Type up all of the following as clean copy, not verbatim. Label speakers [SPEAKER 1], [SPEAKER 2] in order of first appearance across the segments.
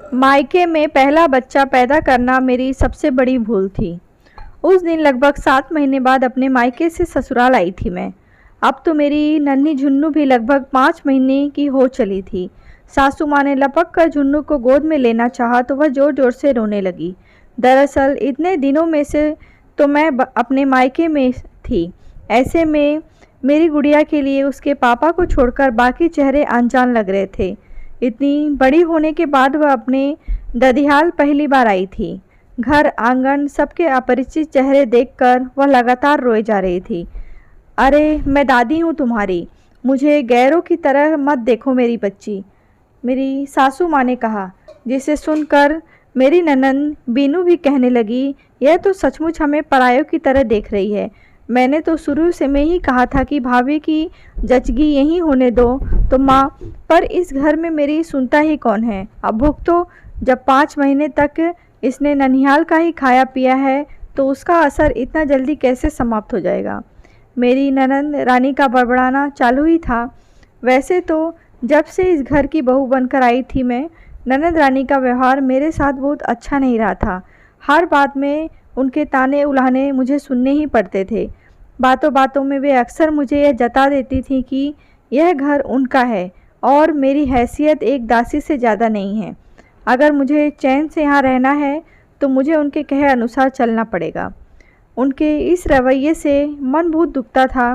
[SPEAKER 1] मायके में पहला बच्चा पैदा करना मेरी सबसे बड़ी भूल थी। उस दिन लगभग 7 महीने बाद अपने मायके से ससुराल आई थी मैं। अब तो मेरी नन्ही झुन्नू भी लगभग 5 महीने की हो चली थी। सासू माँ ने लपक कर झुन्नू को गोद में लेना चाहा तो वह ज़ोर-ज़ोर से रोने लगी। दरअसल इतने दिनों में से तो मैं अपने मायके में थी। ऐसे में मेरी गुड़िया के लिए उसके पापा को छोड़कर बाकी चेहरे अनजान लग रहे थे। इतनी बड़ी होने के बाद वह अपने ददियाल पहली बार आई थी। घर आंगन सबके अपरिचित चेहरे देखकर वह लगातार रोए जा रही थी। अरे मैं दादी हूँ तुम्हारी, मुझे गैरों की तरह मत देखो मेरी बच्ची, मेरी सासू माँ ने कहा, जिसे सुनकर मेरी ननंद बीनू भी कहने लगी, यह तो सचमुच हमें परायों की तरह देख रही है। मैंने तो शुरू से मैं ही कहा था कि भाभी की जचगी यहीं होने दो तो माँ, पर इस घर में मेरी सुनता ही कौन है। अब भुगतो, जब 5 महीने तक इसने ननिहाल का ही खाया पिया है तो उसका असर इतना जल्दी कैसे समाप्त हो जाएगा। मेरी ननंद रानी का बड़बड़ाना चालू ही था। वैसे तो जब से इस घर की बहू बनकर आई थी मैं, ननंद रानी का व्यवहार मेरे साथ बहुत अच्छा नहीं रहा था। हर बात में उनके ताने उलाहने मुझे सुनने ही पड़ते थे। बातों बातों में वे अक्सर मुझे यह जता देती थी कि यह घर उनका है और मेरी हैसियत एक दासी से ज़्यादा नहीं है। अगर मुझे चैन से यहाँ रहना है तो मुझे उनके कहे अनुसार चलना पड़ेगा। उनके इस रवैये से मन बहुत दुखता था,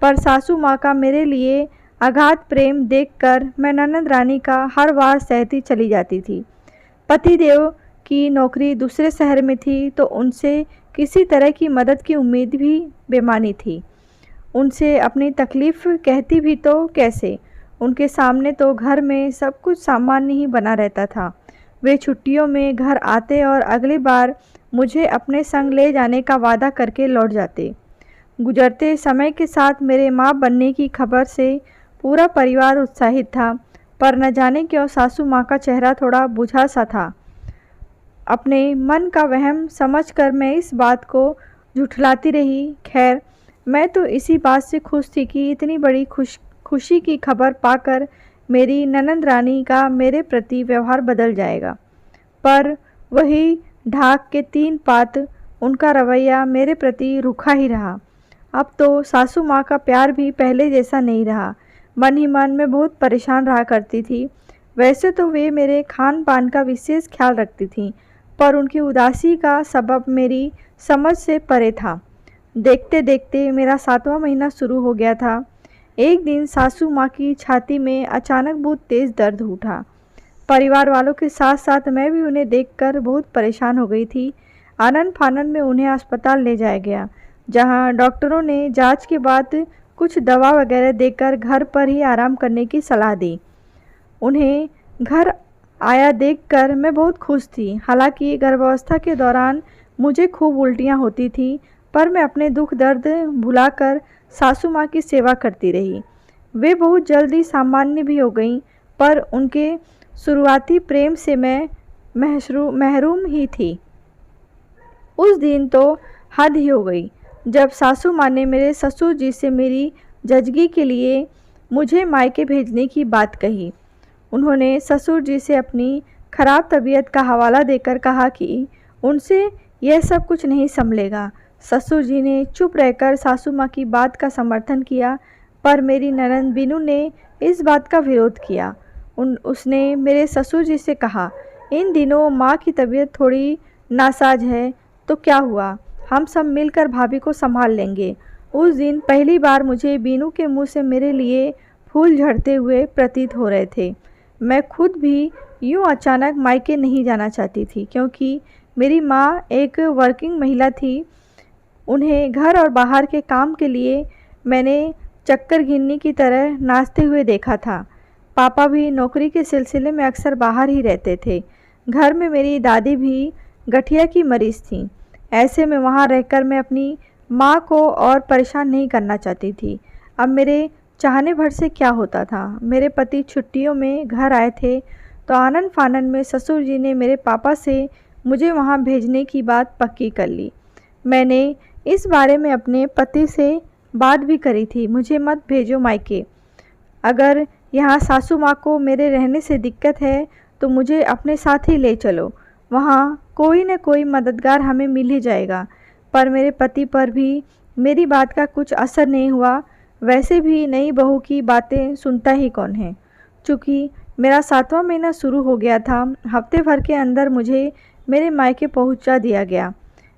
[SPEAKER 1] पर सासू माँ का मेरे लिए अगाध प्रेम देखकर मैं ननंद रानी का हर वार सहती चली जाती थी। पतिदेव की नौकरी दूसरे शहर में थी तो उनसे किसी तरह की मदद की उम्मीद भी बेमानी थी। उनसे अपनी तकलीफ़ कहती भी तो कैसे, उनके सामने तो घर में सब कुछ सामान्य ही बना रहता था। वे छुट्टियों में घर आते और अगली बार मुझे अपने संग ले जाने का वादा करके लौट जाते। गुजरते समय के साथ मेरे माँ बनने की खबर से पूरा परिवार उत्साहित था, पर न जाने क्यों सासू माँ का चेहरा थोड़ा बुझा सा था। अपने मन का वहम समझकर मैं इस बात को झुठलाती रही। खैर, मैं तो इसी बात से खुश थी कि इतनी बड़ी खुशी की खबर पाकर मेरी ननंद रानी का मेरे प्रति व्यवहार बदल जाएगा। पर वही ढाक के 3 पात, उनका रवैया मेरे प्रति रूखा ही रहा। अब तो सासू माँ का प्यार भी पहले जैसा नहीं रहा। मन ही मन में बहुत परेशान रहा करती थी। वैसे तो वे मेरे खान पान का विशेष ख्याल रखती थीं, पर उनकी उदासी का सबब मेरी समझ से परे था। देखते देखते मेरा 7वां महीना शुरू हो गया था। एक दिन सासू माँ की छाती में अचानक बहुत तेज़ दर्द उठा। परिवार वालों के साथ साथ मैं भी उन्हें देखकर बहुत परेशान हो गई थी। आनन फानन में उन्हें अस्पताल ले जाया गया, जहां डॉक्टरों ने जांच के बाद कुछ दवा वगैरह देकर घर पर ही आराम करने की सलाह दी। उन्हें घर आया देखकर मैं बहुत खुश थी। हालांकि गर्भावस्था के दौरान मुझे खूब उल्टियाँ होती थी, पर मैं अपने दुख दर्द भुलाकर सासू माँ की सेवा करती रही। वे बहुत जल्दी सामान्य भी हो गईं, पर उनके शुरुआती प्रेम से मैं महरूम ही थी। उस दिन तो हद ही हो गई, जब सासू माँ ने मेरे ससुर जी से मेरी जजगी के लिए मुझे मायके भेजने की बात कही। उन्होंने ससुर जी से अपनी खराब तबीयत का हवाला देकर कहा कि उनसे यह सब कुछ नहीं संभलेगा। ससुर जी ने चुप रहकर सासू माँ की बात का समर्थन किया, पर मेरी ननंद बीनू ने इस बात का विरोध किया। उसने मेरे ससुर जी से कहा, इन दिनों माँ की तबीयत थोड़ी नासाज है तो क्या हुआ, हम सब मिलकर भाभी को संभाल लेंगे। उस दिन पहली बार मुझे बीनू के मुंह से मेरे लिए फूल झड़ते हुए प्रतीत हो रहे थे। मैं खुद भी यूँ अचानक मायके नहीं जाना चाहती थी, क्योंकि मेरी माँ एक वर्किंग महिला थी। उन्हें घर और बाहर के काम के लिए मैंने चक्कर गिननी की तरह नाचते हुए देखा था। पापा भी नौकरी के सिलसिले में अक्सर बाहर ही रहते थे। घर में मेरी दादी भी गठिया की मरीज़ थी। ऐसे में वहाँ रहकर मैं अपनी माँ को और परेशान नहीं करना चाहती थी। अब मेरे चाहने भर से क्या होता था। मेरे पति छुट्टियों में घर आए थे तो आनन फानन में ससुर जी ने मेरे पापा से मुझे वहाँ भेजने की बात पक्की कर ली। मैंने इस बारे में अपने पति से बात भी करी थी, मुझे मत भेजो मायके। अगर यहाँ सासू माँ को मेरे रहने से दिक्कत है तो मुझे अपने साथ ही ले चलो, वहाँ कोई न कोई मददगार हमें मिल ही जाएगा। पर मेरे पति पर भी मेरी बात का कुछ असर नहीं हुआ। वैसे भी नई बहू की बातें सुनता ही कौन है। चूँकि मेरा 7वां महीना शुरू हो गया था, हफ्ते भर के अंदर मुझे मेरे मायके पहुंचा दिया गया।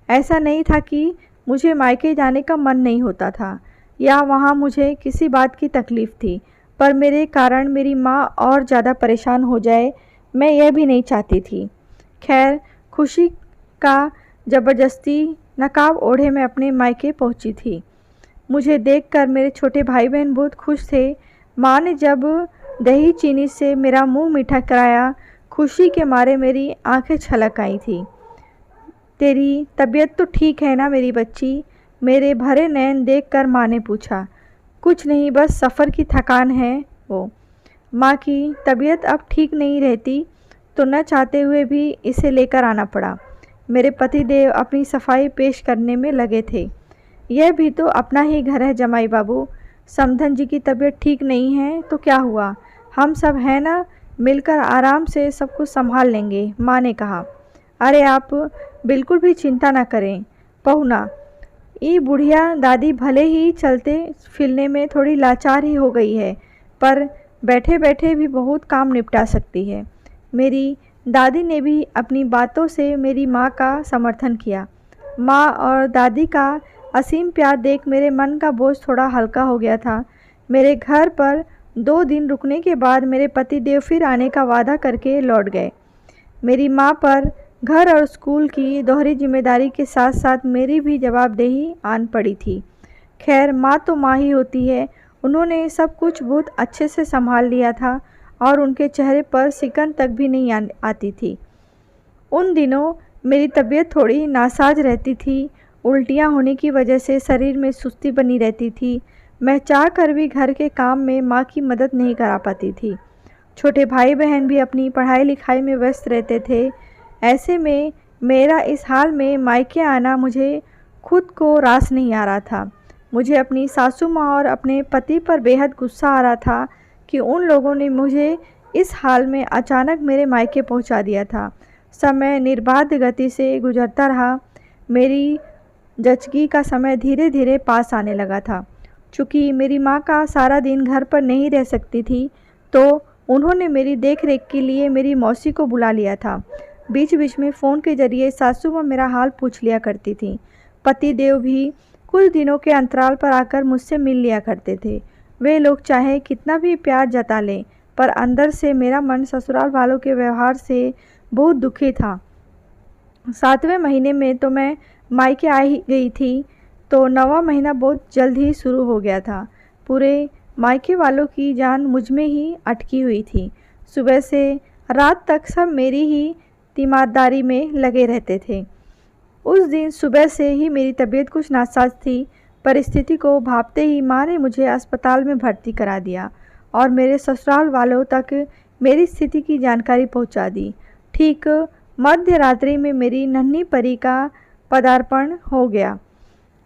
[SPEAKER 1] ऐसा नहीं था कि मुझे मायके जाने का मन नहीं होता था या वहाँ मुझे किसी बात की तकलीफ़ थी, पर मेरे कारण मेरी माँ और ज़्यादा परेशान हो जाए, मैं यह भी नहीं चाहती थी। खैर, खुशी का ज़बरदस्ती नकाब ओढ़े मैं अपने मायके पहुंची थी। मुझे देखकर मेरे छोटे भाई बहन बहुत खुश थे। माँ ने जब दही चीनी से मेरा मुंह मीठा कराया, खुशी के मारे मेरी आंखें छलक आई थी। तेरी तबीयत तो ठीक है ना मेरी बच्ची? मेरे भरे नयन देखकर माँ ने पूछा। कुछ नहीं, बस सफ़र की थकान है वो। माँ की तबीयत अब ठीक नहीं रहती तो न चाहते हुए भी इसे लेकर आना पड़ा। मेरे पतिदेव अपनी सफाई पेश करने में लगे थे। यह भी तो अपना ही घर है जमाई बाबू। समधन जी की तबीयत ठीक नहीं है तो क्या हुआ, हम सब हैं ना, मिलकर आराम से सब कुछ संभाल लेंगे, माँ ने कहा। अरे आप बिल्कुल भी चिंता ना करें पहुना। ये बुढ़िया दादी भले ही चलते फिरने में थोड़ी लाचार ही हो गई है, पर बैठे बैठे भी बहुत काम निपटा सकती है। मेरी दादी ने भी अपनी बातों से मेरी माँ का समर्थन किया। माँ और दादी का असीम प्यार देख मेरे मन का बोझ थोड़ा हल्का हो गया था। मेरे घर पर 2 दिन रुकने के बाद मेरे पति देव फिर आने का वादा करके लौट गए। मेरी माँ पर घर और स्कूल की दोहरी जिम्मेदारी के साथ साथ मेरी भी जवाबदेही आन पड़ी थी। खैर, माँ तो माँ ही होती है। उन्होंने सब कुछ बहुत अच्छे से संभाल लिया था और उनके चेहरे पर सिकन तक भी नहीं आती थी। उन दिनों मेरी तबीयत थोड़ी नासाज रहती थी। उल्टियाँ होने की वजह से शरीर में सुस्ती बनी रहती थी। मैं चाह कर भी घर के काम में माँ की मदद नहीं करा पाती थी। छोटे भाई बहन भी अपनी पढ़ाई लिखाई में व्यस्त रहते थे। ऐसे में मेरा इस हाल में मायके आना मुझे खुद को रास नहीं आ रहा था। मुझे अपनी सासू माँ और अपने पति पर बेहद गुस्सा आ रहा था कि उन लोगों ने मुझे इस हाल में अचानक मेरे मायके पहुंचा दिया था। समय निर्बाध गति से गुजरता रहा। मेरी जचगी का समय धीरे धीरे पास आने लगा था। चूँकि मेरी माँ का सारा दिन घर पर नहीं रह सकती थी, तो उन्होंने मेरी देख रेख के लिए मेरी मौसी को बुला लिया था। बीच बीच में फ़ोन के ज़रिए सासू माँ मेरा हाल पूछ लिया करती थी। पति देव भी कुछ दिनों के अंतराल पर आकर मुझसे मिल लिया करते थे। वे लोग चाहे कितना भी प्यार जता लें, पर अंदर से मेरा मन ससुराल वालों के व्यवहार से बहुत दुखी था। 7वें महीने में तो मैं मायके आ ही गई थी, तो 9वां महीना बहुत जल्द ही शुरू हो गया था। पूरे मायके वालों की जान मुझ में ही अटकी हुई थी। सुबह से रात तक सब मेरी ही तीमारदारी में लगे रहते थे। उस दिन सुबह से ही मेरी तबीयत कुछ नासाज थी। परिस्थिति को भांपते ही माँ ने मुझे अस्पताल में भर्ती करा दिया और मेरे ससुराल वालों तक मेरी स्थिति की जानकारी पहुँचा दी। ठीक मध्य रात्रि में मेरी नन्ही परी का पदार्पण हो गया।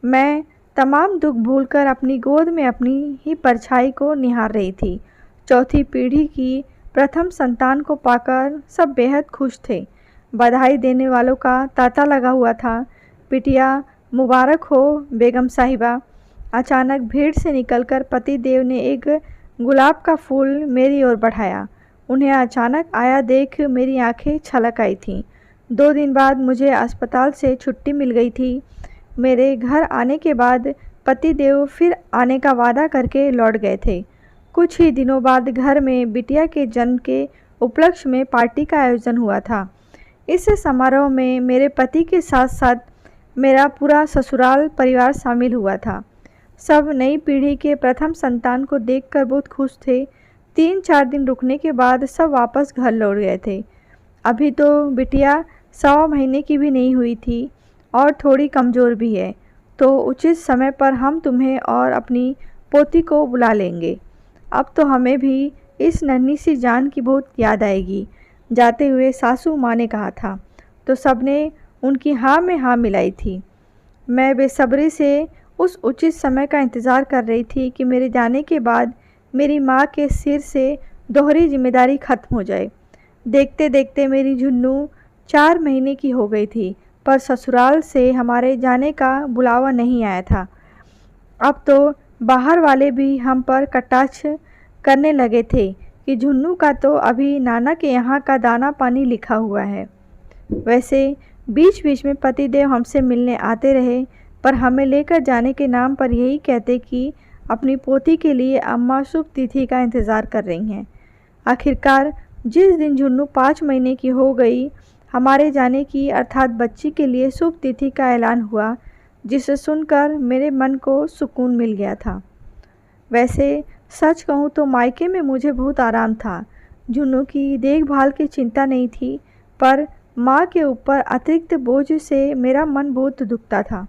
[SPEAKER 1] मैं तमाम दुख भूलकर अपनी गोद में अपनी ही परछाई को निहार रही थी। चौथी पीढ़ी की प्रथम संतान को पाकर सब बेहद खुश थे। बधाई देने वालों का तांता लगा हुआ था। बिटिया मुबारक हो बेगम साहिबा। अचानक भीड़ से निकलकर पति देव ने एक गुलाब का फूल मेरी ओर बढ़ाया। उन्हें अचानक आया देख मेरी आंखें छलक आई थीं। 2 दिन बाद मुझे अस्पताल से छुट्टी मिल गई थी। मेरे घर आने के बाद पति देव फिर आने का वादा करके लौट गए थे। कुछ ही दिनों बाद घर में बिटिया के जन्म के उपलक्ष्य में पार्टी का आयोजन हुआ था। इस समारोह में मेरे पति के साथ साथ मेरा पूरा ससुराल परिवार शामिल हुआ था। सब नई पीढ़ी के प्रथम संतान को देखकर बहुत खुश थे। 3-4 दिन रुकने के बाद सब वापस घर लौट गए थे। अभी तो बिटिया 1.25 महीने की भी नहीं हुई थी और थोड़ी कमज़ोर भी है, तो उचित समय पर हम तुम्हें और अपनी पोती को बुला लेंगे। अब तो हमें भी इस नन्ही सी जान की बहुत याद आएगी, जाते हुए सासू माँ ने कहा था, तो सबने उनकी हाँ में हाँ मिलाई थी। मैं बेसब्री से उस उचित समय का इंतज़ार कर रही थी कि मेरे जाने के बाद मेरी माँ के सिर से दोहरी जिम्मेदारी खत्म हो जाए। देखते देखते मेरी झुन्नू 4 महीने की हो गई थी, पर ससुराल से हमारे जाने का बुलावा नहीं आया था। अब तो बाहर वाले भी हम पर कटाक्ष करने लगे थे कि झुन्नू का तो अभी नाना के यहाँ का दाना पानी लिखा हुआ है। वैसे बीच बीच में पतिदेव हमसे मिलने आते रहे, पर हमें लेकर जाने के नाम पर यही कहते कि अपनी पोती के लिए अम्मा शुभ तिथि का इंतज़ार कर रही हैं। आखिरकार जिस दिन झुन्नू 5 महीने की हो गई, हमारे जाने की अर्थात बच्ची के लिए शुभ तिथि का ऐलान हुआ, जिसे सुनकर मेरे मन को सुकून मिल गया था। वैसे सच कहूँ तो मायके में मुझे बहुत आराम था। झुन्नू की देखभाल की चिंता नहीं थी, पर माँ के ऊपर अतिरिक्त बोझ से मेरा मन बहुत दुखता था।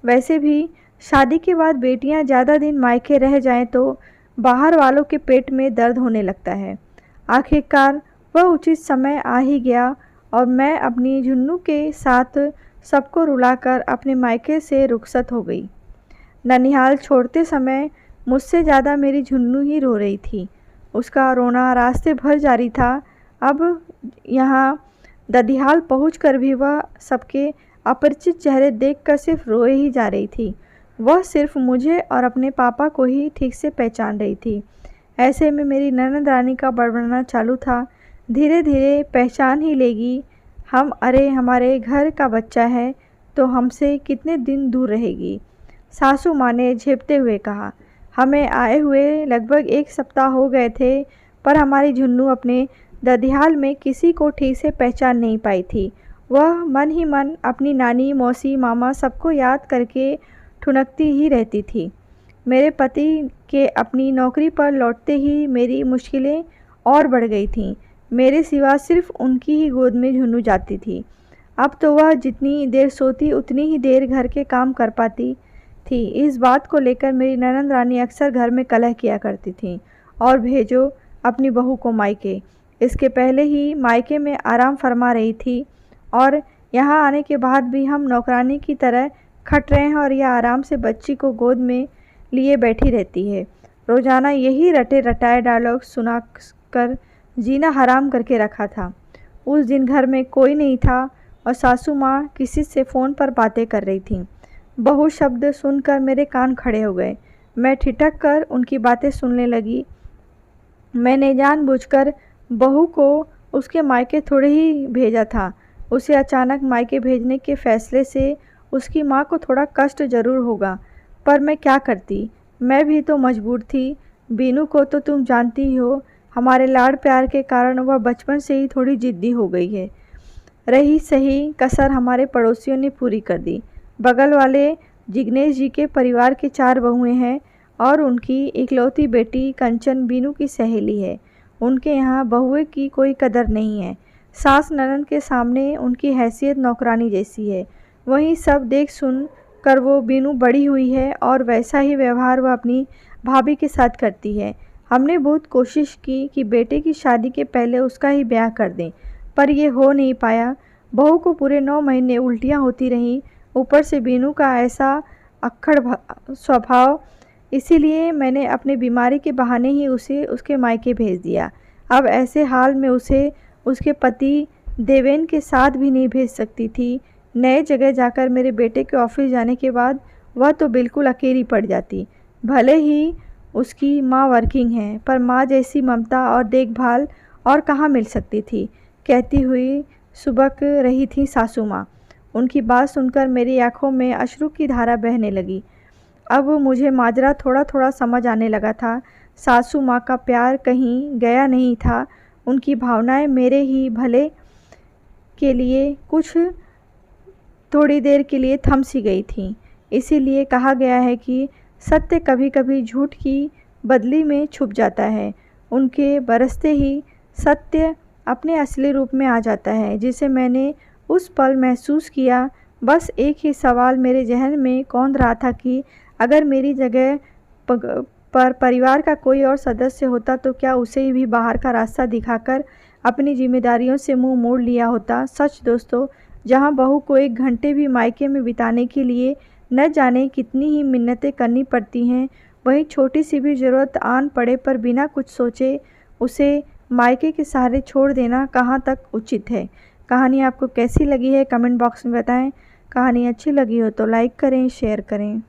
[SPEAKER 1] वैसे भी शादी के बाद बेटियां ज़्यादा दिन मायके रह जाएं तो बाहर वालों के पेट में दर्द होने लगता है। आखिरकार वह उचित समय आ ही गया और मैं अपनी झुन्नू के साथ सबको रुलाकर अपने मायके से रुखसत हो गई। ननिहाल छोड़ते समय मुझसे ज़्यादा मेरी झुन्नू ही रो रही थी। उसका रोना रास्ते भर जारी था। अब यहाँ ददिहाल पहुंचकर भी वह सबके अपरिचित चेहरे देखकर सिर्फ रोए ही जा रही थी। वह सिर्फ मुझे और अपने पापा को ही ठीक से पहचान रही थी। ऐसे में मेरी ननद रानी का बड़बड़ाना चालू था, धीरे धीरे पहचान ही लेगी हम, अरे हमारे घर का बच्चा है तो हमसे कितने दिन दूर रहेगी। सासू माँ ने झेपते हुए कहा। हमें आए हुए लगभग 1 सप्ताह हो गए थे, पर हमारी झुन्नू अपने ददिहाल में किसी को ठीक से पहचान नहीं पाई थी। वह मन ही मन अपनी नानी, मौसी, मामा सबको याद करके ठुनकती ही रहती थी। मेरे पति के अपनी नौकरी पर लौटते ही मेरी मुश्किलें और बढ़ गई थीं। मेरे सिवा सिर्फ उनकी ही गोद में झुन्नू जाती थी। अब तो वह जितनी देर सोती उतनी ही देर घर के काम कर पाती थी। इस बात को लेकर मेरी ननद रानी अक्सर घर में कलह किया करती थी और भेजो अपनी बहू को मायके। इसके पहले ही मायके में आराम फरमा रही थी और यहाँ आने के बाद भी हम नौकरानी की तरह खट रहे हैं और यह आराम से बच्ची को गोद में लिए बैठी रहती है। रोज़ाना यही रटे रटाए डायलॉग सुना कर जीना हराम करके रखा था। उस दिन घर में कोई नहीं था और सासू माँ किसी से फ़ोन पर बातें कर रही थीं। बहु शब्द सुनकर मेरे कान खड़े हो गए। मैं ठिठक कर उनकी बातें सुनने लगी। मैंने जानबूझकर बहू को उसके मायके थोड़े ही भेजा था। उसे अचानक मायके भेजने के फैसले से उसकी माँ को थोड़ा कष्ट ज़रूर होगा, पर मैं क्या करती, मैं भी तो मजबूर थी। बीनू को तो तुम जानती ही हो, हमारे लाड़ प्यार के कारण वह बचपन से ही थोड़ी ज़िद्दी हो गई है। रही सही कसर हमारे पड़ोसियों ने पूरी कर दी। बगल वाले जिग्नेश जी के परिवार के 4 बहुएं हैं और उनकी इकलौती बेटी कंचन बीनू की सहेली है। उनके यहाँ बहुए की कोई कदर नहीं है। सास ननद के सामने उनकी हैसियत नौकरानी जैसी है। वहीं सब देख सुन कर वो बीनू बड़ी हुई है और वैसा ही व्यवहार वह अपनी भाभी के साथ करती है। हमने बहुत कोशिश की कि बेटे की शादी के पहले उसका ही ब्याह कर दें, पर यह हो नहीं पाया। बहू को पूरे 9 महीने उल्टियाँ होती रहीं, ऊपर से बीनू का ऐसा अक्खड़ स्वभाव, इसीलिए मैंने अपने बीमारी के बहाने ही उसे उसके मायके भेज दिया। अब ऐसे हाल में उसे उसके पति देवेन के साथ भी नहीं भेज सकती थी। नए जगह जाकर मेरे बेटे के ऑफिस जाने के बाद वह तो बिल्कुल अकेली पड़ जाती। भले ही उसकी माँ वर्किंग है, पर माँ जैसी ममता और देखभाल और कहाँ मिल सकती थी, कहती हुई सुबक रही थी सासू माँ। उनकी बात सुनकर मेरी आंखों में अश्रु की धारा बहने लगी। अब मुझे माजरा थोड़ा थोड़ा समझ आने लगा था। सासू माँ का प्यार कहीं गया नहीं था। उनकी भावनाएं मेरे ही भले के लिए कुछ थोड़ी देर के लिए थम सी गई थीं। इसीलिए कहा गया है कि सत्य कभी कभी झूठ की बदली में छुप जाता है। उनके बरसते ही सत्य अपने असली रूप में आ जाता है, जिसे मैंने उस पल महसूस किया। बस एक ही सवाल मेरे जहन में कौंध रहा था कि अगर मेरी जगह पर परिवार का कोई और सदस्य होता तो क्या उसे भी बाहर का रास्ता दिखाकर अपनी जिम्मेदारियों से मुंह मोड़ लिया होता। सच दोस्तों, जहां बहू को 1 घंटे भी मायके में बिताने के लिए न जाने कितनी ही मिन्नतें करनी पड़ती हैं, वहीं छोटी सी भी ज़रूरत आन पड़े पर बिना कुछ सोचे उसे मायके के सहारे छोड़ देना कहाँ तक उचित है। कहानी आपको कैसी लगी है कमेंट बॉक्स में बताएं। कहानी अच्छी लगी हो तो लाइक करें, शेयर करें।